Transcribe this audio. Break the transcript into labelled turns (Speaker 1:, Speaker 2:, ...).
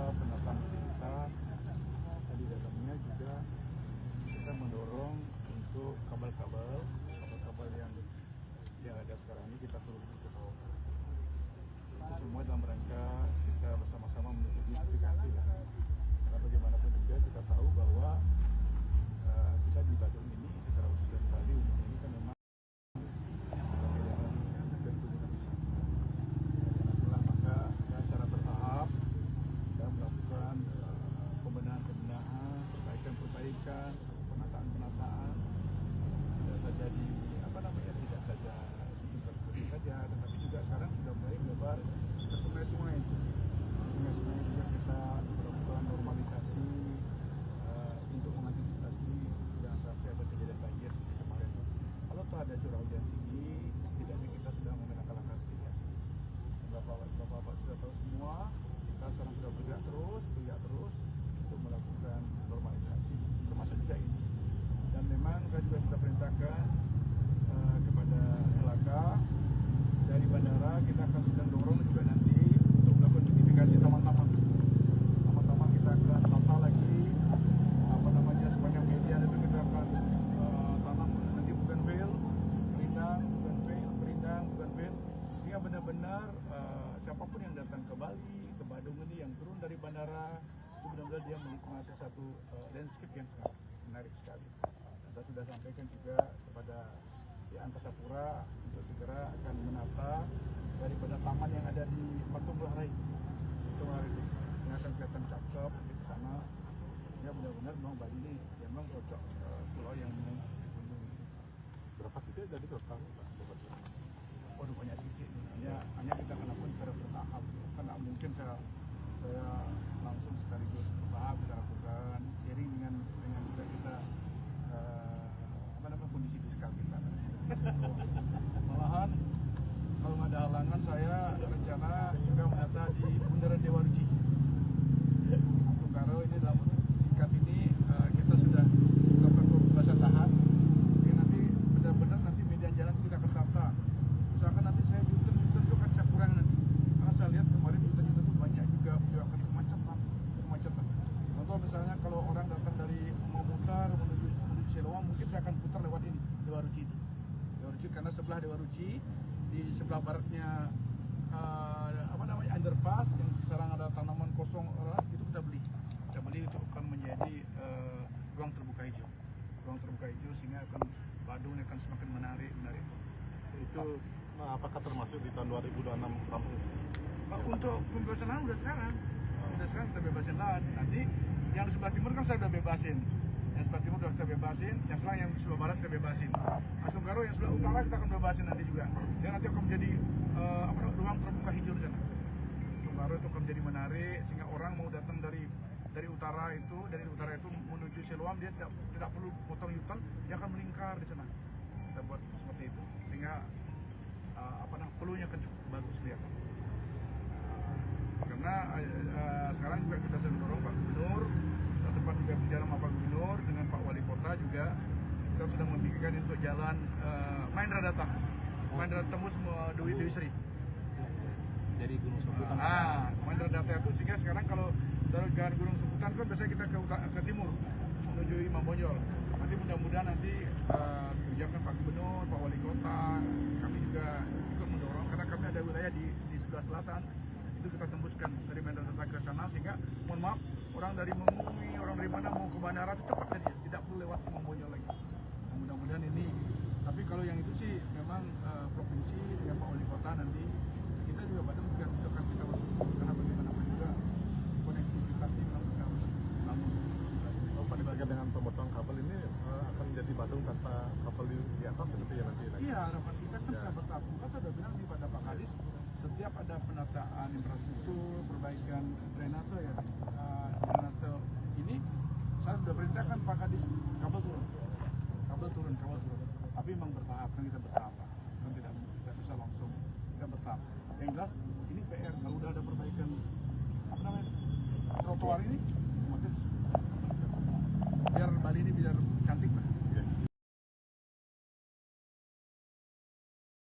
Speaker 1: Penataan aktivitas di dalamnya juga kita mendorong untuk kabel-kabel yang ada sekarang ini kita turun ke bawah. Itu semua dalam rangka kita bersama-sama menuju justifikasi. Karena bagaimanapun juga kita tahu bahwa kita di Badung ini secara khusus dan Bali umumnya ini kan memang secara bertahap kita melakukan pembenahan, perbaikan, penataan, tidak saja di tidak saja di seperti saja, tetapi juga sekarang sudah mulai melebar ke sungai-sungai. Sungai-sungai juga kita melakukan normalisasi untuk mengantisipasi jangan sampai ada kejadian banjir seperti kemarin. Kalau ada curah hujan tinggi, setidaknya kita sudah menggunakan langkah mitigasi. Bapak-bapak sudah tahu semua, kita sekarang sudah bergerak terus untuk melakukan normalisasi, termasuk juga ini. Dan memang saya juga sudah perintahkan kepada LHK dari bandara, kita akan sedang dorong juga nanti untuk melakukan justifikasi taman-taman. Taman-taman kita akan tata lagi, sepanjang median itu kita akan tanam nanti bougainville, berindang, bougainville, sehingga benar-benar siapapun yang datang ke Bali, ke Badung ini yang turun dari bandara, itu benar-benar dia menikmati satu landscape yang sangat menarik sekali. Saya sudah sampaikan juga kepada Angkasa Pura untuk segera akan menata daripada taman yang ada di Patung Belahrai itu, sehingga akan kelihatan cakep di sana. Ya benar-benar memang Bali ini memang cocok pulau yang dikunjungi. Berapa titik dari total? Waduh, banyak titik. Hanya kita akan lakukan secara bertahap. Karena mungkin saya langsung sekaligus bertahap kita lakukan sharing dengan juga kita kondisi fiskal kita. Malahan kalau nggak ada halangan, saya rencana juga menata di Bundaran Dewa Ruci. Soekarno ini dalam singkat ini kita sudah melakukan pembebasan lahan, sehingga nanti benar-benar nanti median jalan kita akan tata. Misalkan nanti saya juter itu akan saya kurang nanti, karena saya lihat kemarin juter itu banyak juga menyebabkan kemacetan. Contoh misalnya kalau orang datang dari mau mutar menuju Siloam, mungkin saya akan putar lewat ini Dewa Ruci, karena sebelah Dewa Ruci di sebelah baratnya underpass yang sekarang ada tanaman kosong itu kita beli itu akan menjadi ruang terbuka hijau, sehingga akan Badung akan semakin menarik.
Speaker 2: Itu apakah termasuk di tahun 2026 rampung?
Speaker 1: Untuk pembebasan lahan udah sekarang kita bebasin lahan. Nanti yang di sebelah timur kan saya udah bebasin. Yang sebelah timur sudah kita bebasin, yang sebelah barat kita bebasin. Asungkaro yang sebelah utara kita akan bebasin nanti juga. Sehingga nanti akan menjadi ruang terbuka hijau di sana. Asungkaro itu akan menjadi menarik, sehingga orang mau datang dari utara itu menuju Siloam, dia tidak perlu potong U-turn, dia akan melingkar di sana. Kita buat seperti itu, sehingga peluhnya akan cukup bagus kelihatan. Karena sekarang juga kita sedang mendorong Pak Gubernur. Saya sempat juga bicara sama Pak Gubernur dengan Pak Wali Kota juga. Kita sedang memikirkan untuk jalan Mahendra datang, Mahendra tembus Dewi Sri.
Speaker 2: Dari Gunung Soputan.
Speaker 1: Mahendra Data itu, sehingga sekarang kalau jalan Gunung Soputan kan biasanya kita ke timur menuju Imam Bonjol. Nanti mudah-mudahan nanti kebijakan Pak Gubernur, Pak Wali Kota, kami juga ikut mendorong karena kami ada wilayah di sebelah selatan. Itu kita tembuskan dari Mahendra Data ke sana, sehingga mohon maaf orang dari Mengui, orang dari mana mau ke bandara itu cepat aja, tidak perlu lewat Imam Bonjol lagi. Mudah-mudahan ini. Tapi kalau yang itu sih memang provinsi dengan Pak Wali Kota nanti kita juga Badung juga akan kita bersyukur, karena bagaimanapun juga konektivitas ini memang kita harus bangun.
Speaker 2: Terkait dengan pemotongan kabel ini akan menjadi Badung tanpa kabel di atas seperti yang nanti.
Speaker 1: Iya, harapan kita kan sudah bertahap. Kita sudah bilang nih pada Pak Kadis, setiap ada penataan infrastruktur, perbaikan drainase drainase ini, saya sudah perintahkan Pak Kadis kabel turun. kabel turun. Tapi memang bertahap, kan kita bertahap, kan tidak bisa langsung, kita bertahap. Yang jelas ini PR, kalau udah ada perbaikan apa namanya trotoar ini, otomatis biar Bali ini biar cantik lah.